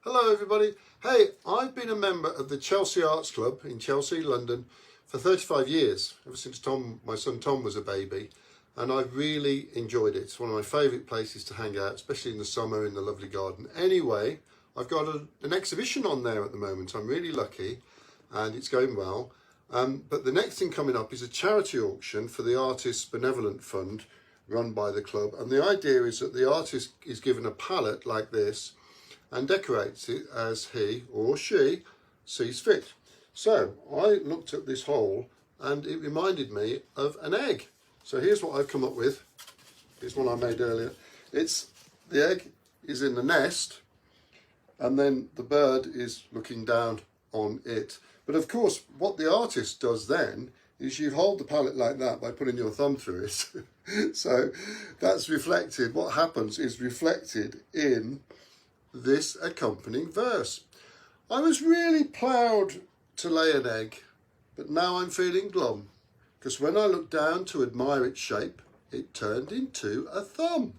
Hello everybody. Hey, I've been a member of the Chelsea Arts Club in Chelsea, London for 35 years, ever since my son Tom was a baby, and I've really enjoyed it. It's one of my favourite places to hang out, especially in the summer in the lovely garden. Anyway, I've got an exhibition on there at the moment. I'm really lucky and it's going well. But the next thing coming up is a charity auction for the Artists Benevolent Fund run by the club, and the idea is that the artist is given a palette like this and decorates it as he or she sees fit. So I looked at this hole and it reminded me of an egg. So here's what I've come up with. Here's one I made earlier. The egg is in the nest and then the bird is looking down on it. But of course what the artist does then is you hold the palette like that by putting your thumb through it. So that's reflected. What happens is reflected in this accompanying verse. I was really proud to lay an egg, but now I'm feeling glum, because when I looked down to admire its shape, it turned into a thumb.